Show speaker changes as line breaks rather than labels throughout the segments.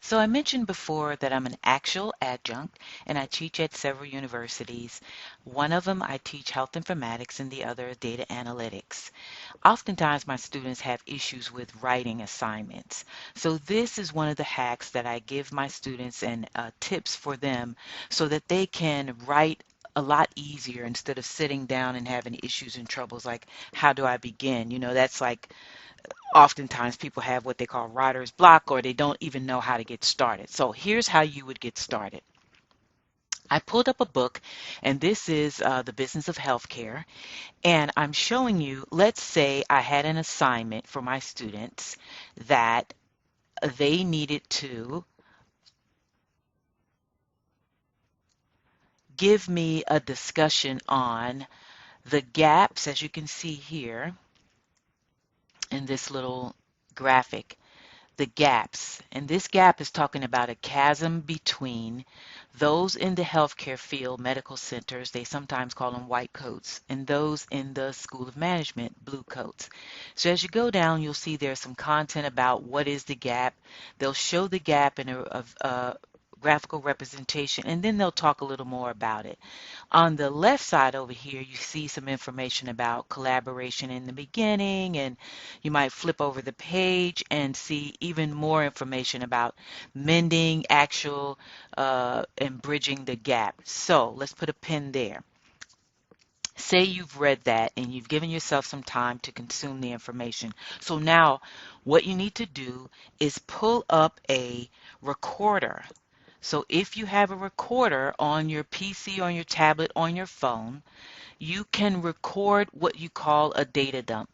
So I mentioned before that I'm an actual adjunct and I teach at several universities. One of them I teach health informatics and the other data analytics. Oftentimes my students have issues with writing assignments. So this is one of the hacks that I give my students and tips for them so that they can write a lot easier instead of sitting down and having issues and troubles like how do I begin? That's like oftentimes people have what they call writer's block or they don't even know how to get started. So here's how you would get started. I pulled up a book, and this is The Business of Healthcare, and I'm showing you, let's say I had an assignment for my students that they needed to give me a discussion on the gaps, as you can see here in this little graphic, the gaps. And this gap is talking about a chasm between those in the healthcare field, medical centers, they sometimes call them white coats, and those in the School of Management, blue coats. So as you go down, you'll see there's some content about what is the gap. They'll show the gap in a graphical representation, and then they'll talk a little more about it. On the left side over here, you see some information about collaboration in the beginning, and you might flip over the page and see even more information about mending, actual, and bridging the gap. So let's put a pin there. Say you've read that and you've given yourself some time to consume the information. So now what you need to do is pull up a recorder. So if you have a recorder on your PC, on your tablet, on your phone, you can record what you call a data dump.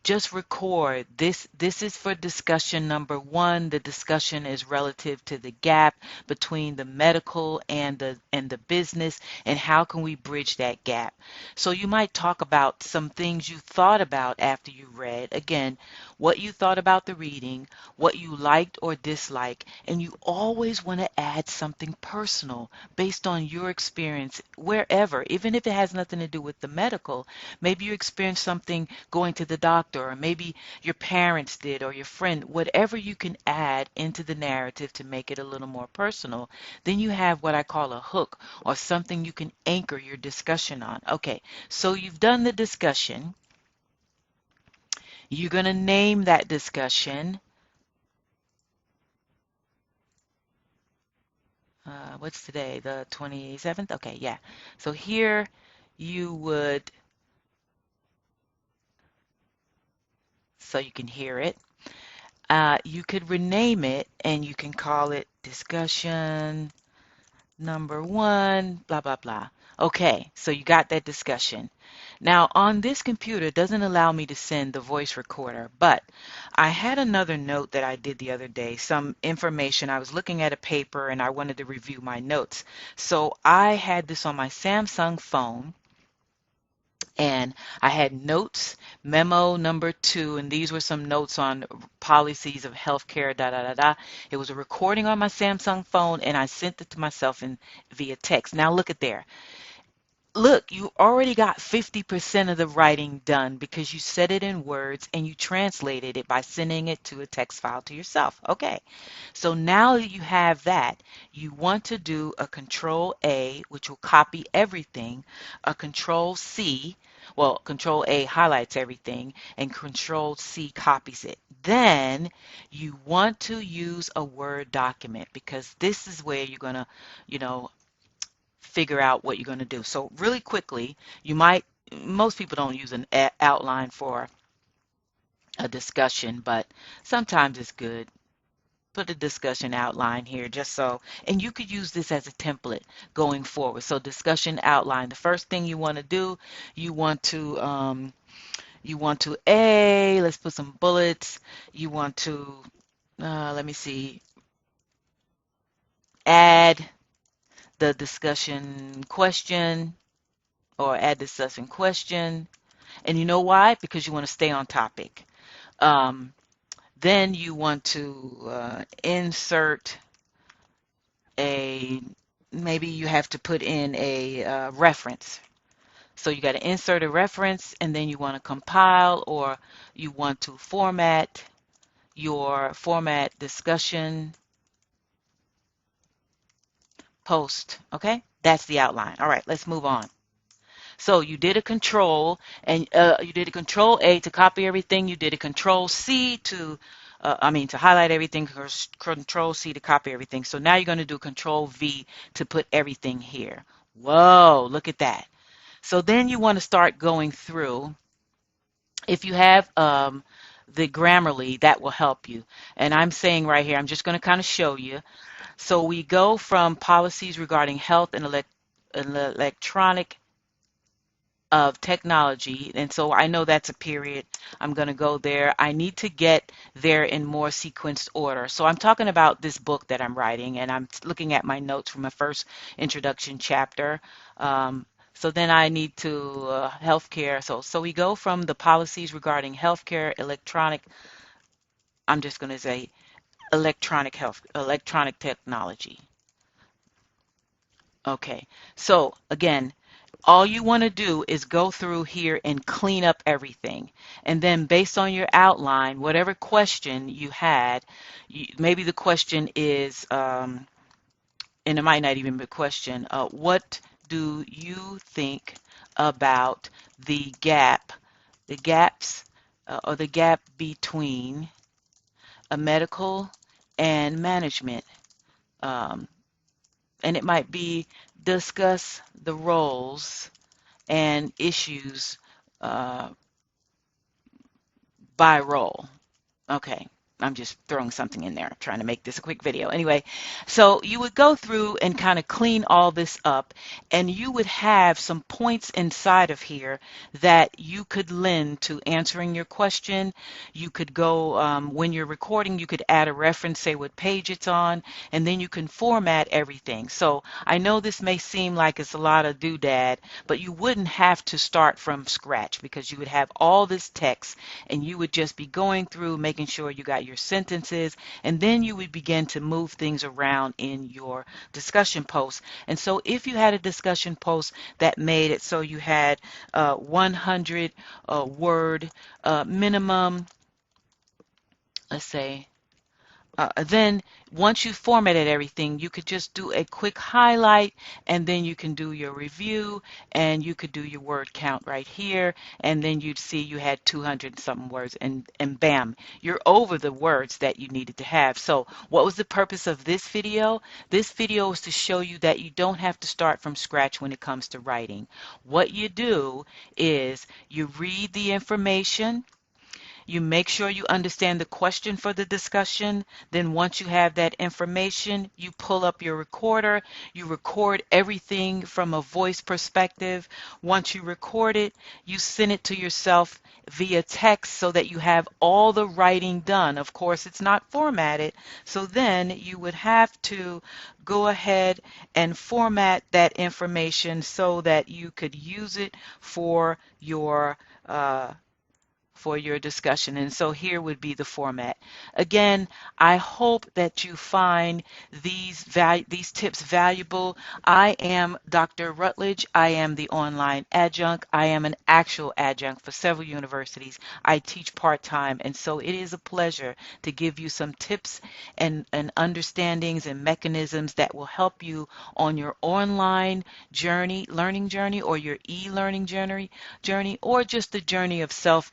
Just record this is for discussion number one. The discussion is relative to the gap between the medical and the business, and how can we bridge that gap. So you might talk about some things you thought about after you read, again, what you thought about the reading, what you liked or disliked, and you always want to add something personal based on your experience wherever, even if it has nothing to do with the medical. Maybe you experienced something going to the doctor, or maybe your parents did, or your friend, whatever you can add into the narrative to make it a little more personal. Then you have what I call a hook, or something you can anchor your discussion on. Okay, so you've done the discussion. You're going to name that discussion. What's today? The 27th? Okay, yeah. So here you would, so you can hear it. You could rename it and you can call it discussion number one, blah, blah, blah. Okay, so you got that discussion. Now, on this computer, it doesn't allow me to send the voice recorder, but I had another note that I did the other day, some information. I was looking at a paper and I wanted to review my notes. So I had this on my Samsung phone. And I had notes, memo number 2, and these were some notes on policies of healthcare, da da da da. It was a recording on my Samsung phone, and I sent it to myself via text. Now look at there. Look, you already got 50% of the writing done because you said it in words and you translated it by sending it to a text file to yourself. Okay, so now that you have that, you want to do a Control A, which will copy everything, a Control C, well, Control A highlights everything, and Control C copies it. Then you want to use a Word document because this is where you're going to, you know, figure out what you're going to do. So really quickly, most people don't use an outline for a discussion, but sometimes it's good. Put a discussion outline here just so, and you could use this as a template going forward. So discussion outline, the first thing you want to do, you want to, let's put some bullets. You want to, let me see, add the discussion question, or add discussion question. And you know why? Because you want to stay on topic. Um, then you want to insert a, maybe you have to put in a reference. So you got to insert a reference, and then you want to compile, or you want to format your format discussion post. Okay, that's the outline. All right, let's move on. So you did a control, and you did a control A to copy everything. You did a control C to, to highlight everything. Control C to copy everything. So now you're going to do control V to put everything here. Whoa, look at that. So then you want to start going through. If you have the Grammarly, that will help you. And I'm saying right here, I'm just going to kind of show you. So we go from policies regarding health and electronic of technology, and so I know that's a period. I'm going to go there. I need to get there in more sequenced order. So I'm talking about this book that I'm writing, and I'm looking at my notes from my first introduction chapter. So then I need to healthcare. So we go from the policies regarding healthcare, electronic. I'm just going to say electronic technology. Okay. So again, all you want to do is go through here and clean up everything. And then based on your outline, whatever question you had, maybe the question is, and it might not even be a question, what do you think about the gaps, or the gap between a medical and management? Um, and it might be discuss the roles and issues uh, by role. Okay, I'm just throwing something in there, trying to make this a quick video. Anyway, so you would go through and kind of clean all this up, and you would have some points inside of here that you could lend to answering your question. You could go, when you're recording, you could add a reference, say what page it's on, and then you can format everything. So I know this may seem like it's a lot of doodad, but you wouldn't have to start from scratch because you would have all this text and you would just be going through making sure you got your sentences, and then you would begin to move things around in your discussion post. And so if you had a discussion post that made it so you had 100 word minimum, let's say, then once you formatted everything, you could just do a quick highlight, and then you can do your review, and you could do your word count right here, and then you'd see you had 200 something words, and bam, you're over the words that you needed to have. So what was the purpose of this video? This video is to show you that you don't have to start from scratch when it comes to writing. What you do is you read the information, you make sure you understand the question for the discussion. Then once you have that information, you pull up your recorder. You record everything from a voice perspective. Once you record it, you send it to yourself via text so that you have all the writing done. Of course, it's not formatted. So then you would have to go ahead and format that information so that you could use it uh, for your discussion. And so here would be the format. Again, I hope that you find these tips valuable. I am Dr. Rutledge. I am the online adjunct. I am an actual adjunct for several universities. I teach part-time, and so it is a pleasure to give you some tips and understandings and mechanisms that will help you on your online journey, learning journey, or your e-learning journey, or just the journey of self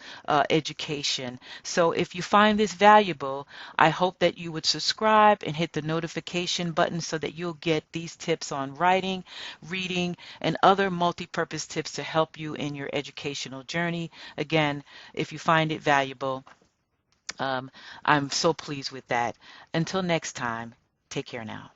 education. So if you find this valuable, I hope that you would subscribe and hit the notification button so that you'll get these tips on writing, reading, and other multi-purpose tips to help you in your educational journey. Again, if you find it valuable, um, I'm so pleased with that. Until next time, take care now.